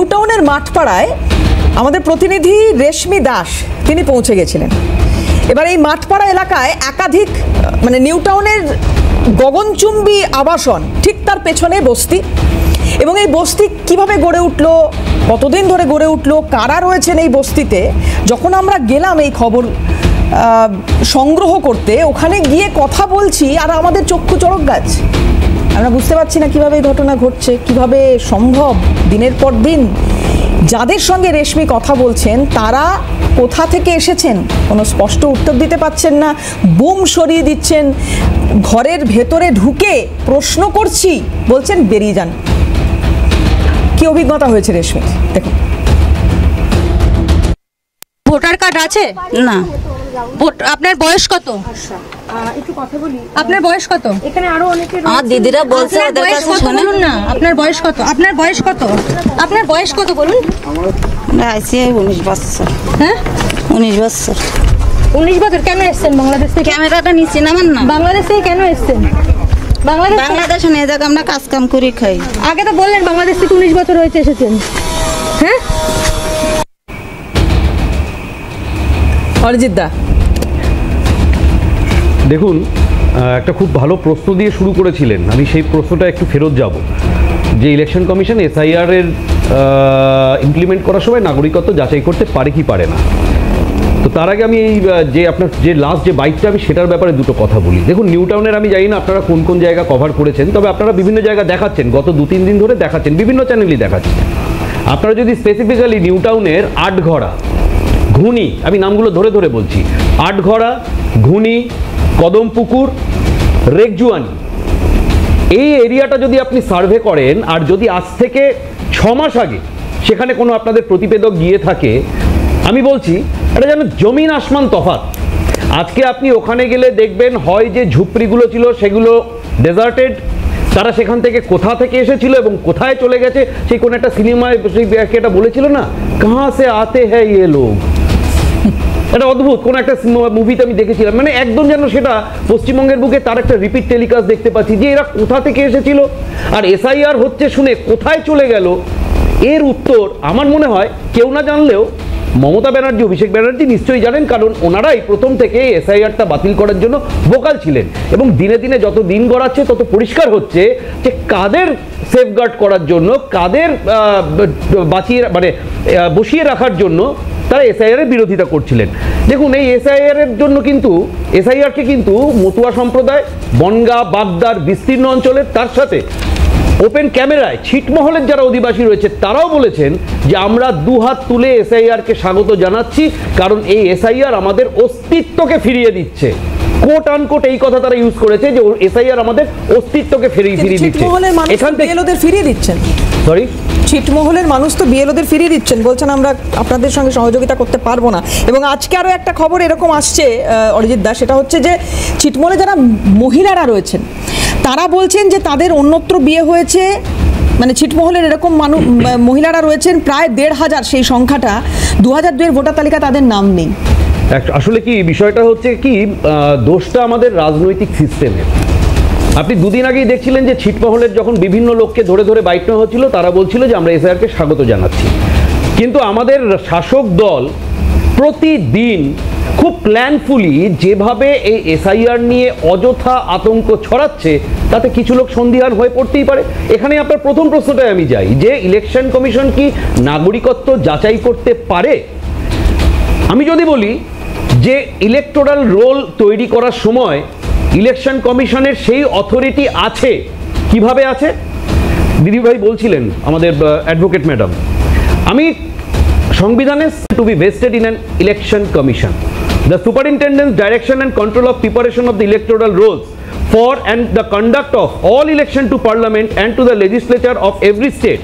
নিউটাউনের মাঠপাড়ায় আমাদের প্রতিনিধি রেশমি দাস তিনি পৌঁছে গেছিলেন। এবার এই মাঠপাড়া এলাকায় একাধিক নিউটাউনের গগনচুম্বী আবাসন, ঠিক তার পেছনে বস্তি, এবং এই বস্তি কিভাবে গড়ে উঠলো, কতদিন ধরে গড়ে উঠলো, কারা রয়েছেন এই বস্তিতে, যখন আমরা গেলাম এই খবর সংগ্রহ করতে, ওখানে গিয়ে কথা বলছি আর আমাদের চক্ষু চড়ক গাছ। আমরা বুঝতে পারছি না কিভাবে এই ঘটনা ঘটছে, কিভাবে সম্ভব। দিনের পর দিন যাদের সঙ্গে রেশমি কথা বলছেন তারা কোথা থেকে এসেছেন কোনো স্পষ্ট উত্তর দিতে পারছেন না, বুম সরিয়ে দিচ্ছেন। ঘরের ভেতরে ঢুকে প্রশ্ন করছি, বলছেন বেরিয়ে যান। কি অভিজ্ঞতা হয়েছে রেশমি দেখুন। ভোটার কার্ড আছে? না। আপনার বয়স কত? একটু কথা বলি। আপনার বয়স কত? এখানে আরো অনেকে আমার দিদিরা বলছে ওদের কাছে শুনে। বলুন না, আপনার বয়স কত? আপনার বয়স কত? আপনার বয়স কত বলুন? আইসি 19 বছর। হ্যাঁ 19 বছর। 19 বছর। কেন এসেছেন বাংলাদেশ থেকে? ক্যামেরাটা নিচে নামান না। বাংলাদেশ থেকে কেন এসেছেন? বাংলাদেশে নিয়ে যাক, আমরা কাজ কাম করি খাই। আগে তো বললেন বাংলাদেশ থেকে 19 বছর হয়েছে এসেছেন। হ্যাঁ অরিজিৎ দা দেখুন, একটা খুব ভালো প্রশ্ন দিয়ে শুরু করেছিলেন, আমি সেই প্রশ্নটা একটু ফেরত যাব। যে ইলেকশন কমিশন এসআইআর এর ইমপ্লিমেন্ট করার সময় নাগরিকত্ব যাচাই করতে পারে কি পারে না। তো তার আগে আমি এই যে আপনার যে লাস্ট যে বাইকটা, আমি সেটার ব্যাপারে দুটো কথা বলি। দেখুন, নিউটাউনের আমি জানি না আপনারা কোন কোন জায়গা কভার করেছেন, তবে আপনারা বিভিন্ন জায়গা দেখাচ্ছেন, গত 2-3 দিন ধরে দেখাচ্ছেন, বিভিন্ন চ্যানেলই দেখাচ্ছেন। আপনারা যদি স্পেসিফিক্যালি নিউটাউনের আটঘরা, ঘুনি, আমি নামগুলো ধরে ধরে বলছি, আটঘরা, ঘুনি, কদমপুকুর, রেকজুয়ানি, এই এরিয়াটা যদি আপনি সার্ভে করেন, আর যদি আজ থেকে 6 মাস আগে সেখানে কোনো আপনাদের প্রতিবেদক গিয়ে থাকে, আমি বলছি এটা যেন জমিন আসমান তফাৎ। আজকে আপনি ওখানে গেলে দেখবেন হয় যে ঝুপড়িগুলো ছিল সেগুলো ডেজার্টেড, তারা সেখান থেকে কোথা থেকে এসেছিল এবং কোথায় চলে গেছে, সেই কোন একটা সিনেমায় সেই এটা বলেছিল না, কাহা সে আতে হ্যায় ইয়ে লোক, এটা অদ্ভুত কোন একটা মুভিতে আমি দেখেছিলাম। মানে একদম যেন সেটা পশ্চিমবঙ্গের বুকে তার একটা রিপিট টেলিকাস্ট দেখতে পাচ্ছি, যে এরা কোথা থেকে এসেছিল আর এসআইআর হচ্ছে শুনে কোথায় চলে গেল। এর উত্তর আমার মনে হয় কেউ না জানলেও মমতা ব্যানার্জি, অভিষেক ব্যানার্জি নিশ্চয়ই জানেন, কারণ ওনারাই প্রথম থেকে এসআইআরটা বাতিল করার জন্য ভোকাল ছিলেন। এবং দিনে দিনে যত দিন গড়াচ্ছে তত পরিষ্কার হচ্ছে যে কাদের সেফগার্ড করার জন্য, কাদের বসিয়ে রাখার জন্য তারা এসআইআর এর বিরোধিতা করছিলেন। দেখুন, এই এসআইআর এর জন্য কিন্তু এসআইআরকে কিন্তু মতুয়া সম্প্রদায়, বনগাঁ, বাগদার বিস্তীর্ণ অঞ্চলের, তার সাথে ওপেন ক্যামেরায় ছিটমহলের যারা অধিবাসী রয়েছে তারাও বলেছেন যে আমরা দুহাত তুলে এসআইআরকে স্বাগত জানাচ্ছি, কারণ এই এসআইআর আমাদের অস্তিত্বকে ফিরিয়ে দিচ্ছে। কোট আনকোট এই কথা তারা ইউজ করেছে যে এসআইআর আমাদের অস্তিত্বকে ফিরিয়ে দিচ্ছে। এখান থেকে বিএলওদের ফিরিয়ে দিচ্ছেন। সরি, ছিটমহলের মানুষ তো বিএলওদের ফিরিয়ে দিচ্ছেন, বলছেন আমরা আপনাদের সঙ্গে সহযোগিতা করতে পারবো না। এবং আজকে আরও একটা খবর এরকম আসছে অরিজিৎ দা, সেটা হচ্ছে যে ছিটমহলে যারা মহিলারা রয়েছেন তারা বলছেন যে তাদের অন্যত্র বিয়ে হয়েছে, ছিটমহলের এরকম মহিলারা রয়েছেন প্রায় 1,500, সেই সংখ্যাটা 2002 ভোটার তালিকা তাদের নাম নেই। আসলে কি বিষয়টা হচ্ছে কি, দোষটা আমাদের রাজনৈতিক সিস্টেমের। আপনি দুদিন আগেই দেখছিলেন যে ছিটমহলের যখন বিভিন্ন লোককে ধরে ধরে বাইট নেওয়া হচ্ছিল, তারা বলছিল যে আমরা এসআইআরকে স্বাগত জানাচ্ছি। কিন্তু আমাদের শাসক দল প্রতিদিন খুব প্ল্যানফুলি যেভাবে এই এসআইআর নিয়ে অযথা আতঙ্ক ছড়াচ্ছে, তাতে কিছু লোক সন্দিহান হয়ে পড়তেই পারে। এখানে আপনার প্রথম প্রশ্নটায় আমি যাই, যে ইলেকশন কমিশন কি নাগরিকত্ব যাচাই করতে পারে? আমি যদি বলি যে ইলেকটোরাল রোল তৈরি করার সময় ইলেকশন কমিশনের সেই অথরিটি আছে, কিভাবে আছে? দিদিভাই বলছিলেন আমাদের অ্যাডভোকেট ম্যাডাম, আমি সংবিধানে to be vested in an election commission, the superintendence direction and control of preparation of the electoral rolls for and the conduct of all election to parliament and to the legislature of every state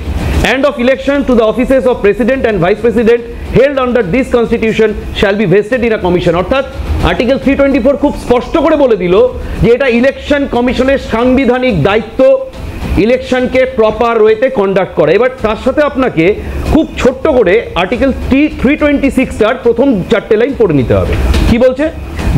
and of election to the offices of president and vice president held under this constitution shall be vested in a commission। অর্থাৎ article 324 খুব স্পষ্ট করে বলে দিল যে এটা election কমিশনের সাংবিধানিক দায়িত্ব ইলেকশনকে প্রপার ওয়েতে কন্ডাক্ট করা। এবার তার সাথে আপনাকে খুব ছোট্ট করে আর্টিকেল 326টার প্রথম 4টে লাইন পড়ে নিতে হবে। কি বলছে?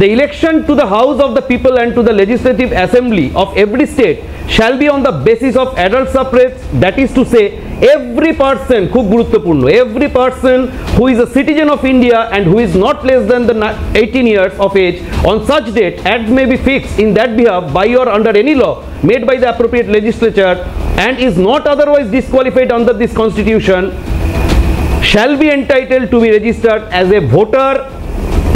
The election to the House of the People and to the Legislative Assembly of every state shall be on the basis of adult suffrage, that is to say every person, খুব গুরুত্বপূর্ণ, every person who is a citizen of India and who is not less than the 18 years of age on such date as may be fixed in that behalf by or under any law made by the appropriate legislature and is not otherwise disqualified under this constitution shall be entitled to be registered as a voter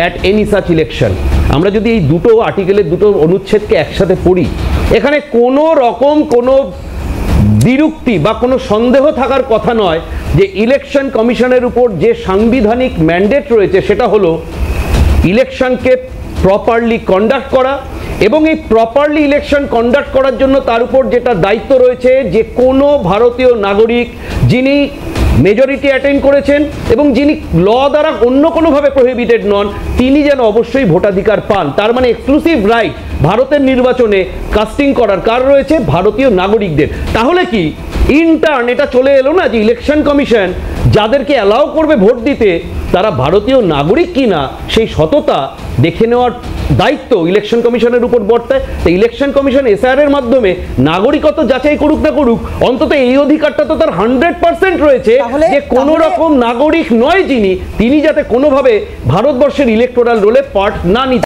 at any such election. আমরা যদি এই দুটো আর্টিকেলের দুটো অনুচ্ছেদকে একসাথে পড়ি, এখানে কোনো রকম কোনো বিরক্তি বা কোনো সন্দেহ থাকার কথা নয় যে ইলেকশন কমিশনের উপর যে সাংবিধানিক ম্যান্ডেট রয়েছে সেটা হলো ইলেকশনকে প্রপারলি কন্ডাক্ট করা, এবং এই প্রপারলি ইলেকশন কন্ডাক্ট করার জন্য তার উপর যেটা দায়িত্ব রয়েছে যে কোনো ভারতীয় নাগরিক যিনি মেজরিটি অ্যাটেন্ড করেছেন এবং যিনি ল দ্বারা অন্য কোনোভাবে প্রহিবিটেড নন, তিনি যেন অবশ্যই ভোটাধিকার পান। তার মানে এক্সক্লুসিভ রাইট ভারতের নির্বাচনে কাস্টিং করার কার রয়েছে? ভারতীয় নাগরিকদের। তাহলে কি ইন্টার্ন এটা চলে এলো না যে ইলেকশন কমিশন যাদেরকে অ্যালাউ করবে ভোট দিতে তারা ভারতীয় নাগরিক কিনা সেই সততা দেখে নেওয়ার দায়িত্ব ইলেকশন কমিশনের উপর বর্তায়। তো ইলেকশন কমিশন এসআইআর এর মাধ্যমে নাগরিকত্ব যাচাই করুক না করুক, অন্তত এই অধিকারটা তো তার 100% রয়েছে যে কোনো রকম নাগরিক নয় যিনি, তিনি যাতে কোনোভাবে ভারতবর্ষের ইলেকটোরাল রোলে পার্ট না নিতে